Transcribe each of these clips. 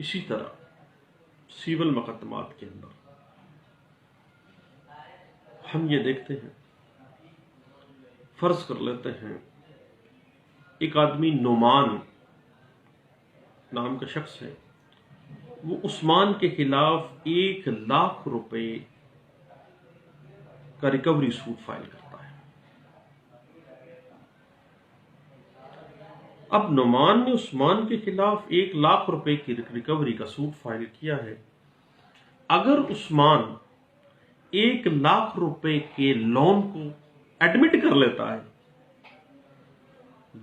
اسی طرح سیول مقدمات کے اندر ہم یہ دیکھتے ہیں، فرض کر لیتے ہیں ایک آدمی نعمان نام کا شخص ہے، وہ عثمان کے خلاف 1,00,000 روپے کا ریکوری سوٹ فائل کرتا ہے۔ اب نعمان نے عثمان کے خلاف 1,00,000 روپے کی ریکوری کا سوٹ فائل کیا ہے۔ اگر عثمان 1,00,000 روپے کے لون کو ایڈمٹ کر لیتا ہے،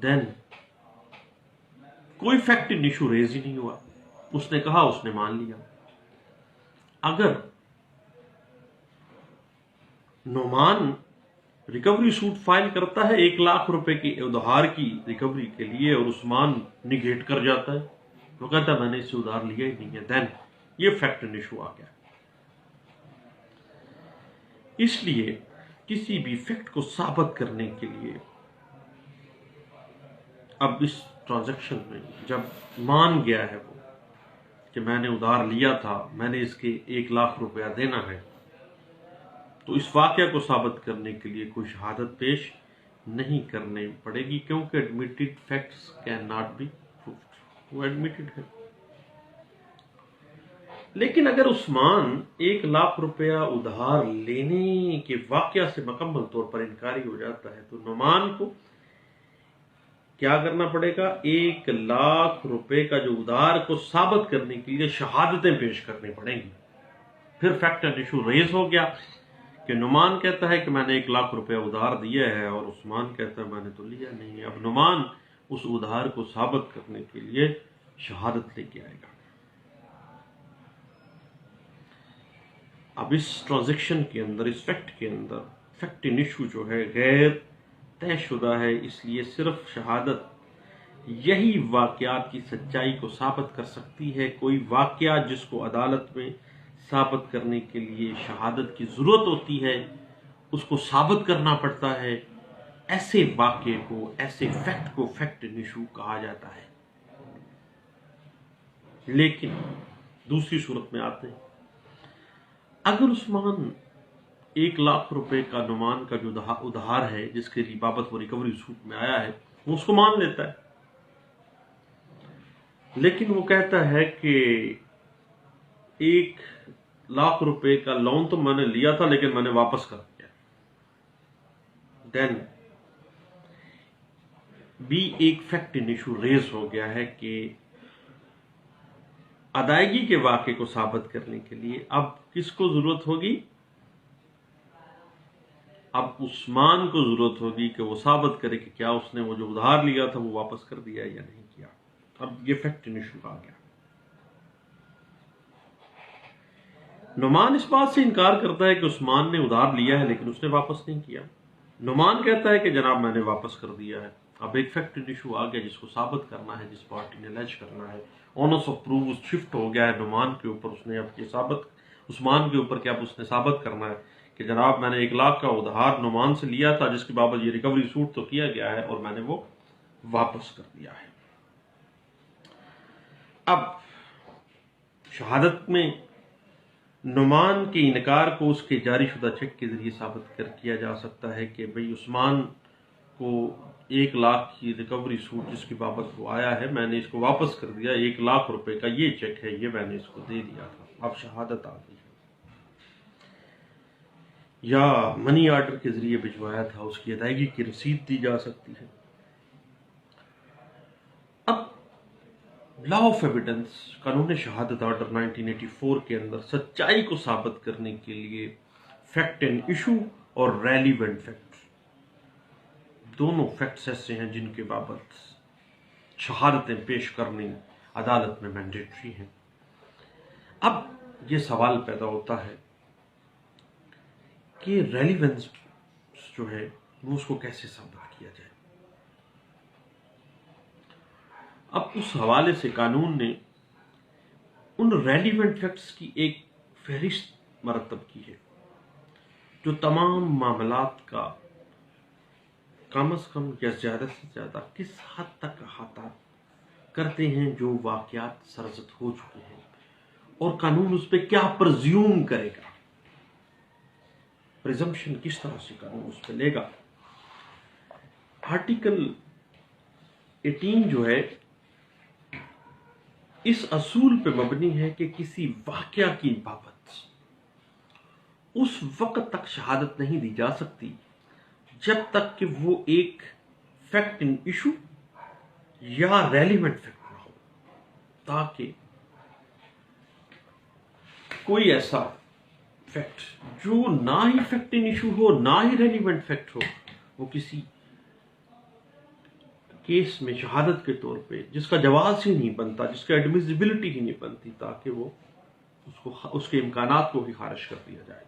دین کوئی فیکٹ ایشو ریز ہی نہیں ہوا، اس نے کہا، اس نے مان لیا۔ اگر نعمان ریکوری سوٹ فائل کرتا ہے 1,00,000 روپے کے ادھار کی ریکوری کے لیے اور عثمان نگیٹ کر جاتا ہے، وہ کہتا ہے میں نے اس سے ادھار لیا ہی نہیں ہے، دین یہ فیکٹ ایشو آ گیا۔ اس لیے کسی بھی فیکٹ کو ثابت کرنے کے لیے اب اس ٹرانزیکشن میں جب مان گیا ہے وہ کہ میں نے ادھار لیا تھا، میں نے اس کے 1,00,000 روپیہ دینا ہے، تو اس واقعہ کو ثابت کرنے کے لیے کوئی شہادت پیش نہیں کرنے پڑے گی، کیونکہ admitted facts can not be proofed, وہ ایڈمیٹڈ ہے۔ لیکن اگر عثمان 1,00,000 روپیہ ادھار لینے کے واقعہ سے مکمل طور پر انکاری ہو جاتا ہے تو نعمان کو کیا کرنا پڑے گا؟ 1,00,000 روپے کا جو ادھار کو ثابت کرنے کے لیے شہادتیں پیش کرنی پڑیں گی۔ پھر فیکٹ اینڈ ایشو ریز ہو گیا کہ نعمان کہتا ہے کہ میں نے 1,00,000 روپے ادھار دیا ہے اور عثمان کہتا ہے میں نے تو لیا نہیں ہے۔ اب نعمان اس ادھار کو ثابت کرنے کے لیے شہادت لے کے آئے گا۔ اب اس ٹرانزیکشن کے اندر، اس فیکٹ کے اندر، فیکٹ ان ایشو جو ہے غیر طے شدہ ہے، اس لیے صرف شہادت یہی واقعات کی سچائی کو ثابت کر سکتی ہے۔ کوئی واقعہ جس کو عدالت میں ثابت کرنے کے لیے شہادت کی ضرورت ہوتی ہے، اس کو ثابت کرنا پڑتا ہے، ایسے واقعے کو، ایسے فیکٹ کو فیکٹ ان ایشو کہا جاتا ہے۔ لیکن دوسری صورت میں آتے ہیں، اگر عثمان 1,00,000 روپے کا نعمان کا جو ادھار ہے جس کے بابت وہ ریکوری سوٹ میں آیا ہے، وہ اس کو مان لیتا ہے، لیکن وہ کہتا ہے کہ 1,00,000 روپے کا لون تو میں نے لیا تھا لیکن میں نے واپس کر دیا، دین بھی ایک فیکٹ ان ایشو ریز ہو گیا ہے کہ ادائیگی کے واقعے کو ثابت کرنے کے لیے اب کس کو ضرورت ہوگی؟ اب عثمان کو ضرورت ہوگی کہ وہ ثابت کرے کہ کیا اس نے وہ جو ادھار لیا تھا وہ واپس کر دیا یا نہیں کیا۔ اب یہ فیکٹ ان ایشو آ گیا۔ نعمان اس بات سے انکار کرتا ہے کہ عثمان نے ادھار لیا ہے لیکن اس نے واپس نہیں کیا۔ نعمان کہتا ہے کہ جناب میں نے واپس کر دیا ہے۔ اب ایک فیکٹ ان ایشو آ گیا جس کو ثابت کرنا ہے، جس پارٹی نے لیج کرنا ہے۔ اونس آف پروف شفٹ ہو گیا ہے نعمان کے اوپر، اس نے اب یہ عثمان کے اوپر کہ اب اس نے ثابت کرنا ہے کہ جناب میں نے 1,00,000 کا ادھار نعمان سے لیا تھا جس کی بابت یہ ریکوری سوٹ تو کیا گیا ہے اور میں نے وہ واپس کر دیا ہے۔ اب شہادت میں نعمان کے انکار کو اس کے جاری شدہ چیک کے ذریعے ثابت کیا جا سکتا ہے کہ بھئی عثمان کو 1,00,000 کی ریکوری سوٹ جس کی بابت وہ آیا ہے، میں نے اس کو واپس کر دیا، 1,00,000 روپے کا یہ چیک ہے، یہ میں نے اس کو دے دیا تھا۔ اب شہادت آ گئی ہے۔ یا منی آرڈر کے ذریعے بھجوایا تھا، اس کی ادائیگی کی رسید دی جا سکتی ہے۔ اب لا آف ایویڈنس، قانون شہادت آرڈر 1984 کے اندر سچائی کو ثابت کرنے کے لیے فیکٹ اینڈ ایشو اور ریلیونٹ فیکٹ، دونوں فیکٹس ایسے ہیں جن کے بابت شہادتیں پیش کرنی عدالت میں مینڈیٹری ہیں۔ اب یہ سوال پیدا ہوتا ہے کہ ریلیونس جو ہے وہ اس کو کیسے ثابت کیا جائے۔ اب اس حوالے سے قانون نے ان ریلیونٹ فیکٹس کی ایک فہرست مرتب کی ہے جو تمام معاملات کا کم از کم یا زیادہ سے زیادہ کس حد تک احاطہ کرتے ہیں جو واقعات سرزد ہو چکے ہیں، اور قانون اس پہ کیا پرزیوم کرے گا، پریزمپشن کس طرح سے قانون اس پہ لے گا۔ آرٹیکل 18 جو ہے اس اصول پہ مبنی ہے کہ کسی واقعہ کی بابت اس وقت تک شہادت نہیں دی جا سکتی جب تک کہ وہ ایک فیکٹ ان ایشو یا ریلیونٹ فیکٹ نہ ہو، تاکہ کوئی ایسا فیکٹ جو نہ ہی فیکٹ ان ایشو ہو نہ ہی ریلیونٹ فیکٹ ہو، وہ کسی کیس میں شہادت کے طور پہ جس کا جواز ہی نہیں بنتا، جس کا ایڈمیسیبلٹی ہی نہیں بنتی، تاکہ وہ اس کے امکانات کو ہی خارج کر دیا جائے،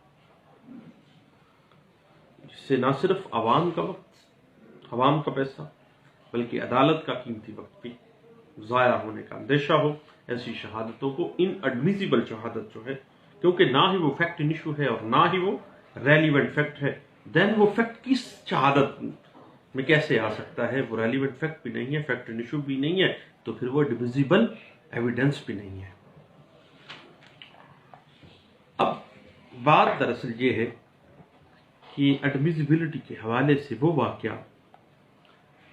جس سے نہ صرف عوام کا وقت، عوام کا پیسہ، بلکہ عدالت کا قیمتی وقت بھی ضائع ہونے کا اندیشہ ہو۔ ایسی شہادتوں کو ان ایڈمیسیبل شہادت جو ہے، کیونکہ نہ ہی وہ فیکٹ ان ایشو ہے اور نہ ہی وہ ریلیونٹ فیکٹ ہے، دین وہ فیکٹ کس شہادت میں کیسے آ سکتا ہے؟ وہ ریلیونٹ فیکٹ بھی نہیں ہے، فیکٹ ان ایشو بھی نہیں ہے، تو پھر وہ ایڈمیسیبل ایویڈنس بھی نہیں ہے۔ اب بات دراصل یہ ہے کہ ایڈمیسیبلٹی کے حوالے سے وہ واقعہ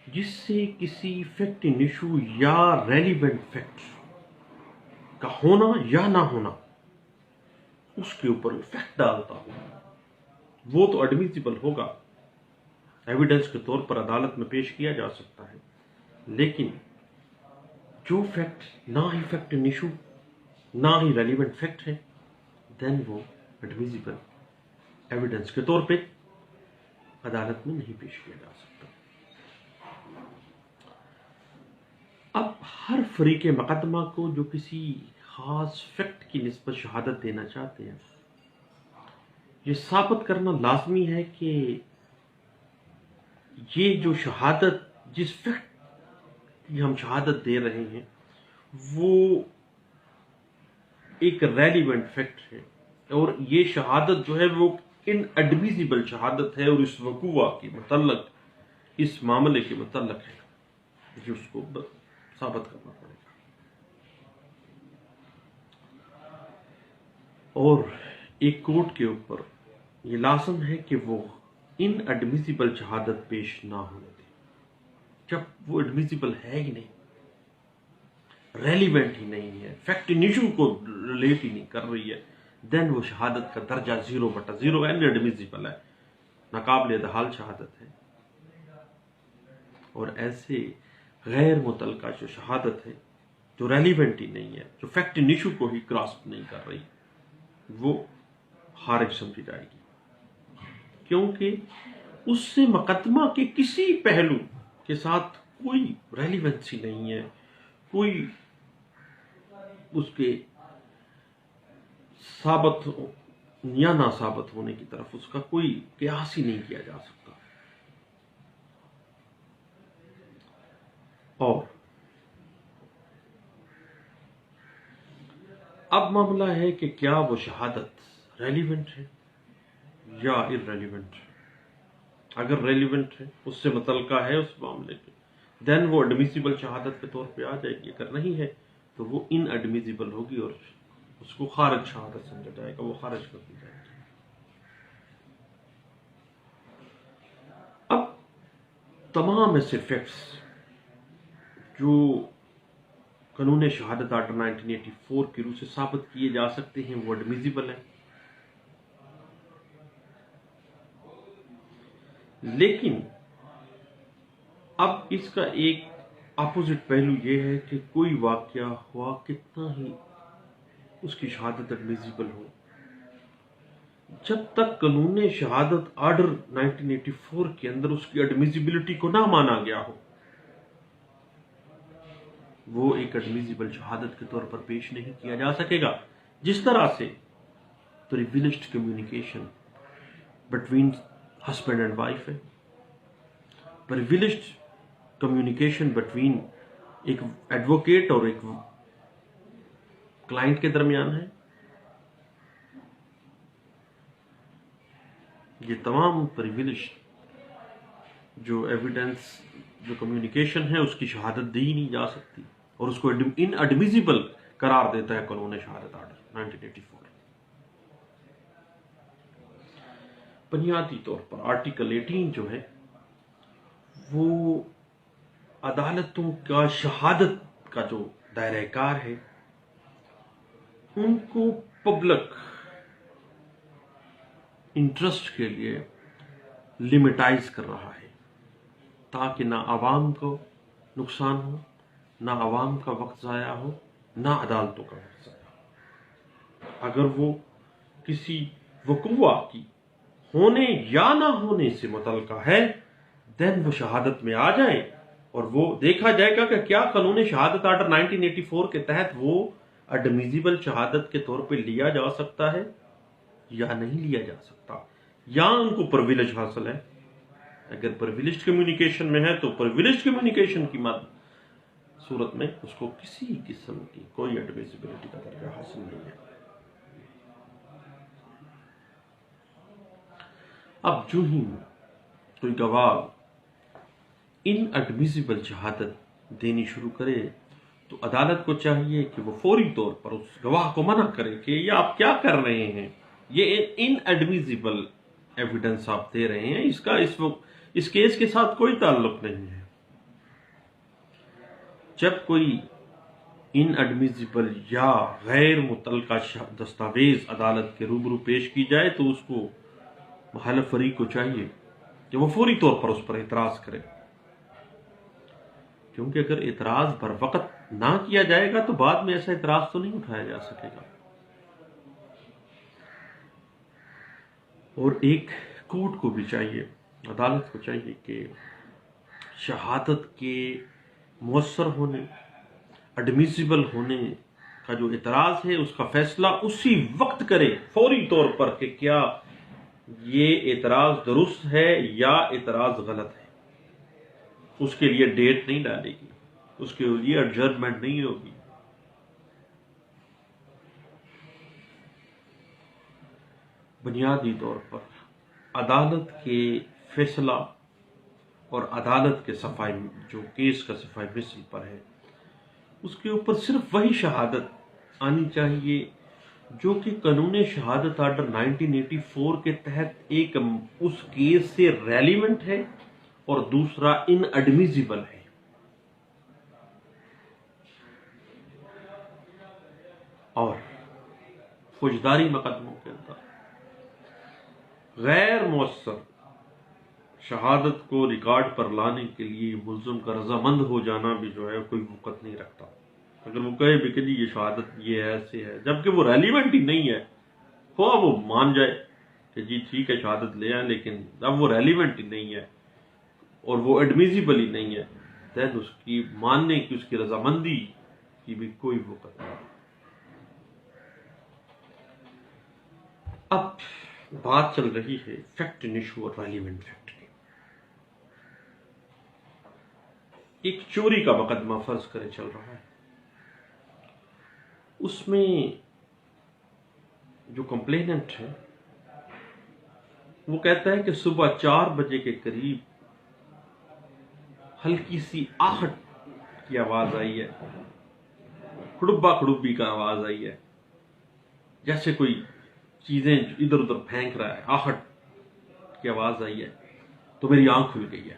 جس سے کسی فیکٹ ان ایشو یا ریلیونٹ فیکٹ کا ہونا یا نہ ہونا اس کے اوپر افیکٹ ڈالتا ہو، وہ تو ایڈمیسیبل ہوگا، ایویڈنس کے طور پر عدالت میں پیش کیا جا سکتا ہے۔ لیکن جو فیکٹ نہ ہی فیکٹ ان ایشو نہ ہی ریلیونٹ فیکٹ ہے، دین وہ ایڈمیسیبل ایویڈنس کے طور پہ عدالت میں نہیں پیش کیا جا سکتا۔ اب ہر فریق مقدمہ کو جو کسی خاص فیکٹ کی نسبت شہادت دینا چاہتے ہیں، یہ ثابت کرنا لازمی ہے کہ یہ جو شہادت، جس فیکٹ کی ہم شہادت دے رہے ہیں، وہ ایک ریلیونٹ فیکٹ ہے، اور یہ شہادت جو ہے وہ ان ایڈمیسیبل شہادت ہے، اور اس وقوع کے متعلق، اس معاملے کے متعلق ہے جو اس کو ثابت کرنا پڑے گا۔ اور ایک کورٹ کے اوپر یہ لازم ہے کہ وہ ان ایڈمیسیبل شہادت پیش نہ ہونے دے، جب وہ ایڈمیسیبل ہے ہی نہیں، ریلیونٹ ہی نہیں ہے، فیکٹ ان ایشو کو ریلیٹ ہی نہیں کر رہی ہے، دین وہ شہادت کا درجہ 0/0 ان ایڈمیسیبل ہے، ناقابل ادحال شہادت ہے۔ اور ایسے غیر متعلقہ جو شہادت ہے، جو ریلیونٹ ہی نہیں ہے، جو فیکٹ ان ایشو کو ہی گراسپ نہیں کر رہی، وہ خارج سمجھی جائے گی، کیونکہ اس سے مقدمہ کے کسی پہلو کے ساتھ کوئی ریلیونسی نہیں ہے، کوئی اس کے ثابت یا نہ ثابت ہونے کی طرف اس کا کوئی قیاس ہی نہیں کیا جا سکتا۔ اور اب معاملہ ہے کہ کیا وہ شہادت ریلیونٹ ہے یا ارریلیونٹ ہے۔ اگر ریلیونٹ ہے، اس سے متعلقہ ہے اس معاملے کے، دین وہ ایڈمیسیبل شہادت کے طور پہ آ جائے گی، اگر نہیں ہے تو وہ ان ایڈمیسیبل ہوگی اور اس کو خارج شہادت سمجھا جائے گا، وہ خارج کر دی جائے گی۔ اب تمام ایسے فیکٹس جو قانون شہادت آرڈر 1984 کی روح سے ثابت کیے جا سکتے ہیں، وہ ایڈمیسیبل ہیں، لیکن اب اس کا ایک اپوزٹ پہلو یہ ہے کہ کوئی واقعہ ہوا کتنا ہی اس کی شہادت ایڈمیسیبل ہو، جب تک قانون شہادت آرڈر 1984 کے اندر اس کی ایڈمیسیبلٹی کو نہ مانا گیا ہو، وہ ایک ایڈمیسیبل شہادت کے طور پر پیش نہیں کیا جا سکے گا۔ جس طرح سے privileged communication between husband and wife ہے، پریویلیجڈ کمیونیکیشن بٹوین ایک ایڈوکیٹ اور ایک کلائنٹ کے درمیان ہے، یہ تمام پریویلیجڈ جو ایویڈنس، جو کمیونیکیشن ہے، اس کی شہادت دی نہیں جا سکتی اور اس کو ان ایڈمیزیبل قرار دیتا ہے قانون شہادت آرڈر 1984۔ بنیادی طور پر آرٹیکل 18 جو ہے وہ عدالتوں کا شہادت کا جو دائرہ کار ہے ان کو پبلک انٹرسٹ کے لیے لمیٹائز کر رہا ہے، تاکہ نہ عوام کو نقصان ہو، نہ عوام کا وقت ضائع ہو، نہ عدالتوں کا وقت ضائع ہو۔ اگر وہ کسی وقوع کی ہونے یا نہ ہونے سے متعلقہ ہے دین وہ شہادت میں آ جائے، اور وہ دیکھا جائے گا کہ کیا قانون شہادت آرڈر 1984 کے تحت وہ ایڈمیزیبل شہادت کے طور پہ لیا جا سکتا ہے یا نہیں لیا جا سکتا، یا ان کو پرویلیج حاصل ہے۔ اگر پرویلیج کمیونیکیشن میں ہے تو پرویلیج کمیونیکیشن کی صورت میں اس کو کسی قسم کی کوئی ایڈمیزیبلٹی کا درجہ حاصل نہیں ہے۔ اب جو ہی کوئی گواہ ان ایڈمیزیبل شہادت دینی شروع کرے تو عدالت کو چاہیے کہ وہ فوری طور پر اس گواہ کو منع کرے کہ یہ آپ کیا کر رہے ہیں، یہ ان ایڈمیزیبل ایویڈنس آپ دے رہے ہیں، اس کا اس کیس کے ساتھ کوئی تعلق نہیں ہے۔ جب کوئی ان ایڈمیزیبل یا غیر متعلقہ دستاویز عدالت کے روبرو پیش کی جائے تو اس کو مخالف فریق کو چاہیے کہ وہ فوری طور پر اس پر اعتراض کرے، کیونکہ اگر اعتراض بر وقت نہ کیا جائے گا تو بعد میں ایسا اعتراض تو نہیں اٹھایا جا سکے گا۔ اور ایک کورٹ کو بھی چاہیے، عدالت کو چاہیے کہ شہادت کے مؤثر ہونے، ایڈمیزیبل ہونے کا جو اعتراض ہے اس کا فیصلہ اسی وقت کرے فوری طور پر کہ کیا یہ اعتراض درست ہے یا اعتراض غلط ہے۔ اس کے لیے ڈیٹ نہیں ڈالے گی، اس کے لیے ایڈجرنمنٹ نہیں ہوگی۔ بنیادی طور پر عدالت کے فیصلہ اور عدالت کے صفائی جو کیس کا صفائی مثل پر ہے اس کے اوپر صرف وہی شہادت آنی چاہیے جو کہ قانون شہادت آرڈر 1984 کے تحت ایک اس کیس سے ریلیونٹ ہے اور دوسرا ان ایڈمیزیبل ہے۔ اور فوجداری مقدموں کے اندر غیر مؤثر شہادت کو ریکارڈ پر لانے کے لیے ملزم کا رضامند ہو جانا بھی جو ہے کوئی وقت نہیں رکھتا۔ اگر وہ کہے بھی کہ جی یہ شہادت یہ ایسے ہے جبکہ وہ ریلیونٹ ہی نہیں ہے، خواہ وہ مان جائے کہ جی ٹھیک ہے شہادت لے آئیں، لیکن اب وہ ریلیونٹ ہی نہیں ہے اور وہ ایڈمیزیبل ہی نہیں ہے، دین اس کی ماننے کی، اس کی رضامندی کی بھی کوئی وقت نہیں۔ اب بات چل رہی ہے فیکٹ ان ایشو اور ریلیونٹ فیکٹ کی۔ ایک چوری کا مقدمہ فرض کرے چل رہا ہے، اس میں جو کمپلیننٹ ہے وہ کہتا ہے کہ صبح 4 بجے کے قریب ہلکی سی آہٹ کی آواز آئی ہے، کھڑبا کھڑبی کا آواز آئی ہے، جیسے کوئی چیزیں ادھر ادھر پھینک رہا ہے، آہٹ کی آواز آئی ہے تو میری آنکھ کھل گئی ہے۔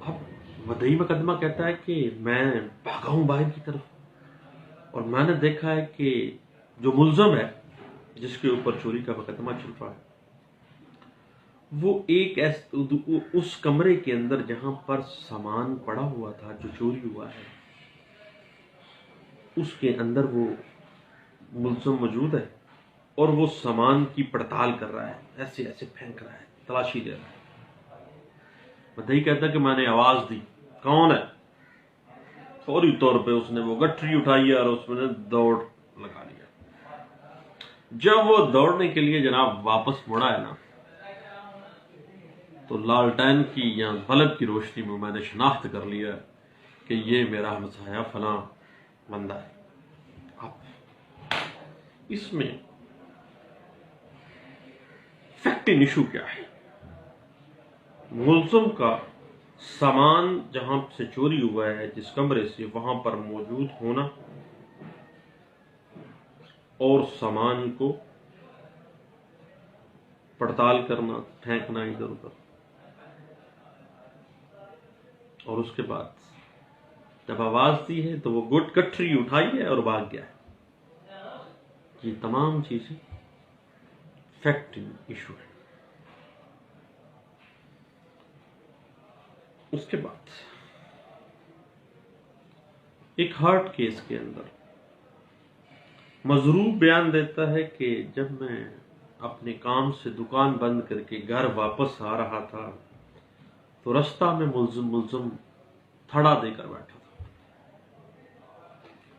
اب مدعی مقدمہ کہتا ہے کہ میں بھاگا ہوں باہر کی طرف اور میں نے دیکھا ہے کہ جو ملزم ہے جس کے اوپر چوری کا مقدمہ چل رہا ہے وہ اس کمرے کے اندر جہاں پر سامان پڑا ہوا تھا جو چوری ہوا ہے اس کے اندر وہ ملزم موجود ہے اور وہ سامان کی پڑتال کر رہا ہے، ایسے ایسے پھینک رہا ہے، تلاشی لے رہا ہے۔ مدعی کہتا ہے کہ میں نے آواز دی، کون ہے؟ فوری طور پہ اس نے وہ گٹھری اٹھائی اور اس میں نے دوڑ لگا لیا۔ جب وہ دوڑنے کے لیے جناب واپس مڑا ہے نا تو لالٹین کی یا بلب کی روشنی میں نے شناخت کر لیا کہ یہ میرا ہمسایہ فلاں بندہ ہے۔ اب اس میں فیکٹ ان ایشو کیا ہے؟ ملزم کا سامان جہاں سے چوری ہوا ہے جس کمرے سے وہاں پر موجود ہونا اور سامان کو پڑتال کرنا، پھینکنا ادھر ادھر، اور اس کے بعد جب آواز دی ہے تو وہ گٹھری اٹھائی ہے اور بھاگ گیا ہے۔ یہ تمام چیزیں فیکٹنگ ایشو ہے۔ اس کے بعد ایک ہارٹ کیس کے اندر مضروب بیان دیتا ہے کہ جب میں اپنے کام سے دکان بند کر کے گھر واپس آ رہا تھا تو رستہ میں ملزم تھڑا دے کر بیٹھا تھا،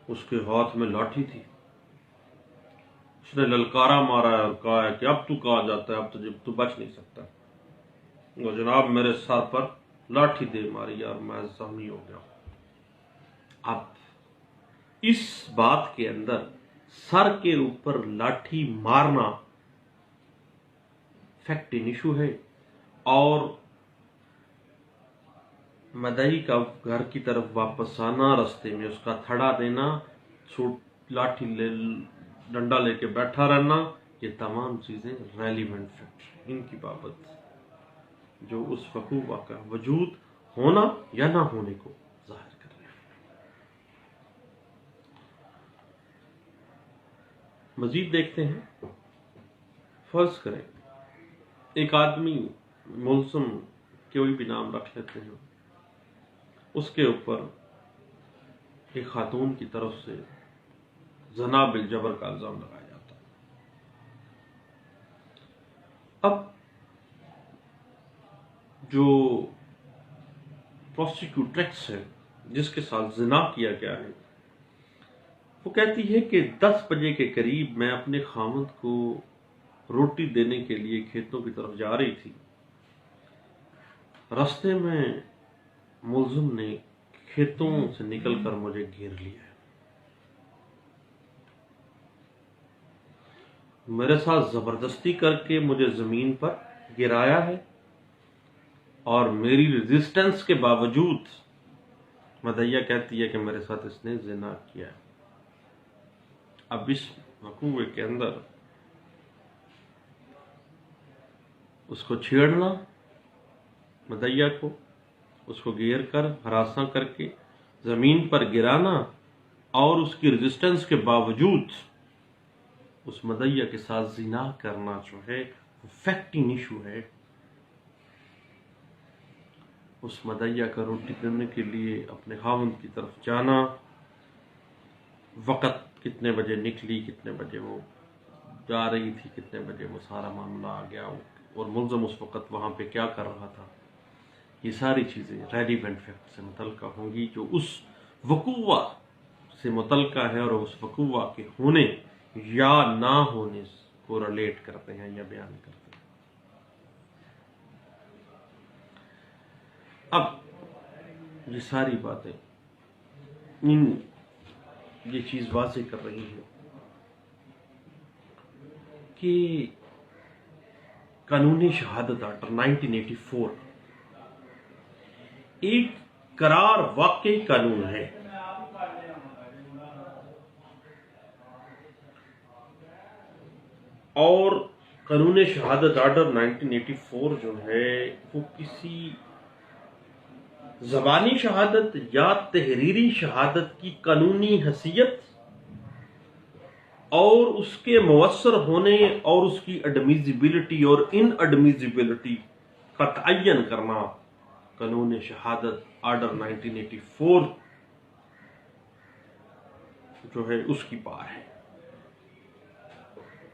اس کے ہاتھ میں لاٹھی تھی، اس نے للکارا مارا ہے اور کہا ہے کہ اب تو کہا جاتا ہے، اب تو بچ نہیں سکتا، اور جناب میرے سر پر لاٹھی دے ماری اور میں زخمی ہو گیا۔ اب اس بات کے اندر سر کے اوپر لاٹھی مارنا فیکٹنگ ایشو ہے، اور مدعی کا گھر کی طرف واپس آنا، رستے میں اس کا تھڑا دینا، لاٹھی ڈنڈا لے کے بیٹھا رہنا، یہ تمام چیزیں ریلیونٹ فیکٹ ان کی بابت جو اس وقوع کا وجود ہونا یا نہ ہونے کو ظاہر کر رہے ہیں۔ مزید دیکھتے ہیں، فرض کریں ایک آدمی ملزم کوئی بھی نام رکھ لیتے ہیں، اس کے اوپر ایک خاتون کی طرف سے زنا بالجبر کا الزام لگایا جاتا ہے۔ اب جو پروسیکیوٹریکس ہے جس کے ساتھ زنا کیا گیا ہے، وہ کہتی ہے کہ 10 بجے کے قریب میں اپنے خاوند کو روٹی دینے کے لیے کھیتوں کی طرف جا رہی تھی، رستے میں ملزم نے کھیتوں سے نکل کر مجھے گھیر لیا ہے، میرے ساتھ زبردستی کر کے مجھے زمین پر گرایا ہے، اور میری ریزسٹنس کے باوجود مدعیہ کہتی ہے کہ میرے ساتھ اس نے زنا کیا ہے۔ اب اس وقوع کے اندر اس کو چھیڑنا، مدعیہ کو اس کو گھیر کر ہراساں کر کے زمین پر گرانا، اور اس کی ریزسٹنس کے باوجود اس مدعیہ کے ساتھ زنا کرنا جو ہے وہ فیکٹنگ ایشو ہے۔ اس مدعیہ کا روٹی دینے کے لیے اپنے خاوند کی طرف جانا، وقت کتنے بجے نکلی، کتنے بجے وہ جا رہی تھی، کتنے بجے وہ سارا معاملہ آ گیا، اور ملزم اس وقت وہاں پہ کیا کر رہا تھا، یہ ساری چیزیں ریلیونٹ فیکٹ سے متعلقہ ہوں گی جو اس وقوع سے متعلقہ ہے اور اس وقوع کے ہونے یا نہ ہونے کو ریلیٹ کرتے ہیں یا بیان کرتے ہیں۔ اب یہ ساری باتیں یہ چیز واضح کر رہی ہے کہ قانونی شہادت آرڈر 1984 ایک قرار واقعی قانون ہے، اور قانون شہادت آرڈر 1984 جو ہے وہ کسی زبانی شہادت یا تحریری شہادت کی قانونی حیثیت اور اس کے مؤثر ہونے اور اس کی ایڈمیزیبلٹی اور ان ایڈمیزیبلٹی کا تعین کرنا قانون شہادت آرڈر 1984 جو ہے اس کی پار ہے،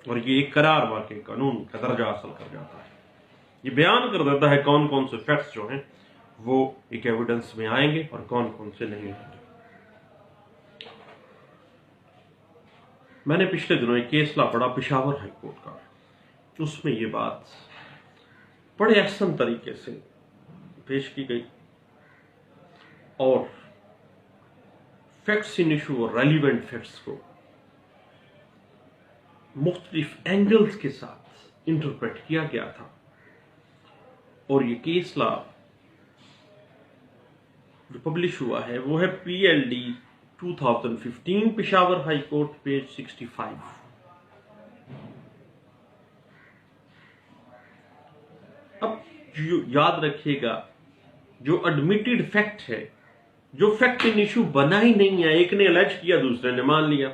اور یہ ایک قرار واقعی قانون کا درجہ حاصل کر جاتا ہے۔ یہ بیان کر دیتا ہے کون کون سے فیکٹس جو ہیں وہ ایک ایویڈنس میں آئیں گے اور کون کون سے نہیں آئیں گے۔ میں نے پچھلے دنوں ایک کیس لا پڑھا پشاور ہائی کورٹ کا، اس میں یہ بات بڑے احسن طریقے سے پیش کی گئی، اور فیکٹس ان ایشو اور ریلیونٹ فیکٹس کو مختلف اینگلز کے ساتھ انٹرپریٹ کیا گیا تھا، اور یہ کیس لا جو پبلش ہوا ہے وہ ہے PLD 2015 Peshawar high court page 65۔ اب یاد رکھیے گا، جو ایڈمیٹڈ فیکٹ ہے، جو فیکٹ ان ایشو بنا ہی نہیں ہے، ایک نے الج کیا دوسرے نے مان لیا،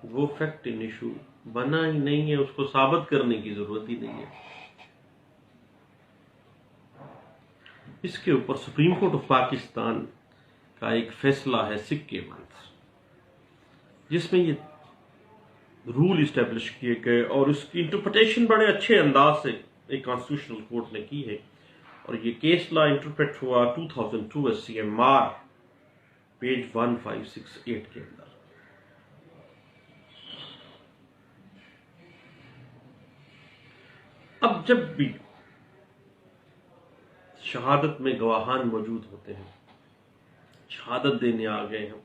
وہ فیکٹ ان ایشو بنا ہی نہیں ہے، اس کو ثابت کرنے کی ضرورت ہی نہیں ہے۔ اس کے اوپر سپریم کورٹ آف پاکستان کا ایک فیصلہ ہے سکے بند، جس میں یہ رول اسٹیبلش کیے گئے اور اس کی انٹرپریٹیشن بڑے اچھے انداز سے ایک کانسٹیٹیوشنل کورٹ نے کی ہے، اور یہ کیس لا انٹرپریٹ ہوا 2002 SCMR پیج 1568 کے اندر۔ اب جب بھی شہادت میں گواہان موجود ہوتے ہیں، شہادت دینے آ گئے ہیں،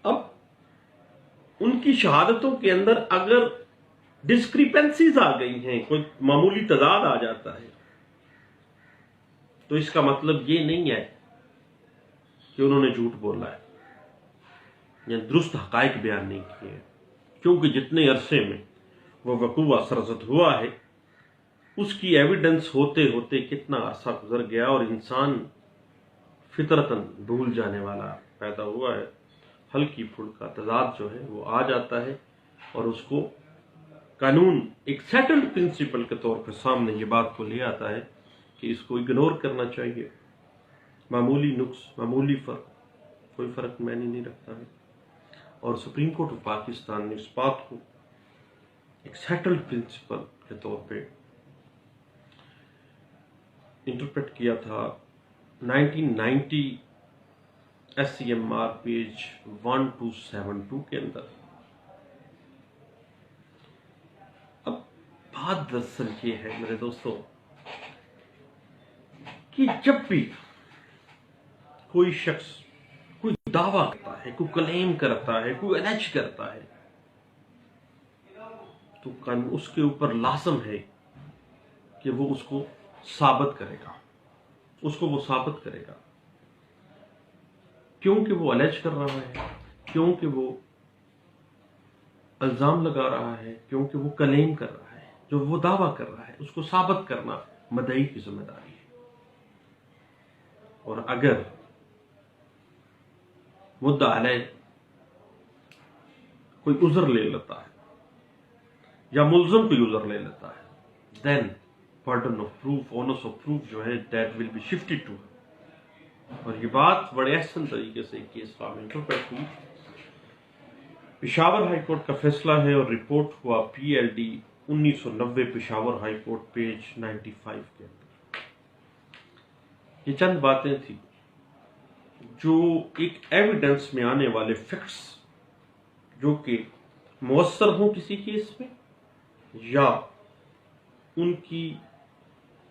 اب ان کی شہادتوں کے اندر اگر ڈسکریپنسیز آ گئی ہیں، کوئی معمولی تضاد آ جاتا ہے، تو اس کا مطلب یہ نہیں ہے کہ انہوں نے جھوٹ بولا ہے یا درست حقائق بیان نہیں کیے ہیں، کیونکہ جتنے عرصے میں وہ وقوع سرزد ہوا ہے، اس کی ایویڈنس ہوتے ہوتے کتنا عرصہ گزر گیا، اور انسان فطرتاً بھول جانے والا پیدا ہوا ہے۔ ہلکی پھلکا تضاد جو ہے وہ آ جاتا ہے، اور اس کو قانون ایک سیٹلڈ پرنسپل کے طور پر سامنے یہ بات کو لے آتا ہے کہ اس کو اگنور کرنا چاہیے، معمولی نقص، معمولی فرق، کوئی فرق معنی نہیں رکھتا ہے۔ اور سپریم کورٹ آف پاکستان نے اس بات کو ایک سیٹلڈ پرنسپل کے طور پہ انٹرپریٹ کیا تھا 1990 SCMR پیج 1272 کے اندر۔ اب بات دراصل یہ ہے میرے دوستوں کہ جب بھی کوئی شخص کوئی دعویٰ کرتا ہے، کوئی کلیم کرتا ہے، کوئی الج کرتا ہے، تو اس کے اوپر لازم ہے کہ وہ اس کو ثابت کرے گا، اس کو وہ ثابت کرے گا، کیونکہ وہ الج کر رہا ہے، کیونکہ وہ الزام لگا رہا ہے، کیونکہ وہ کلیم کر رہا ہے، جو وہ دعویٰ کر رہا ہے اس کو ثابت کرنا مدعی کی ذمہ داری ہے۔ اور اگر مدعا علیہ کوئی عذر لے لیتا ہے یا ملزم کوئی عذر لے لیتا ہے، دین burden of proof، onus of proof جو ہے that will be shifted to her۔ اور یہ بات بڑے احسن طریقے سے کیس لا میں انٹرپریٹ ہوئی۔ پشاور ہائی کورٹ کا فیصلہ ہے اور رپورٹ ہوا PLD 1990 Peshawar high court page 95 کے اندر۔ یہ چند باتیں تھیں جو ایک ایویڈنس میں آنے والے فیکٹس جو کہ مؤثر ہوں کسی کیس میں، یا ان کی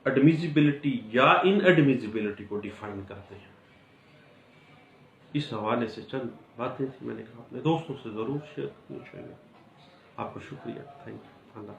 ایڈمیزیبلٹی یا ان ایڈمیزیبلٹی کو ڈیفائن کرتے ہیں۔ اس حوالے سے چند باتیں تھیں، میں نے کہا اپنے دوستوں سے ضرور شیئر کرنی چاہیے۔ آپ کا شکریہ، تھینک یو، اللہ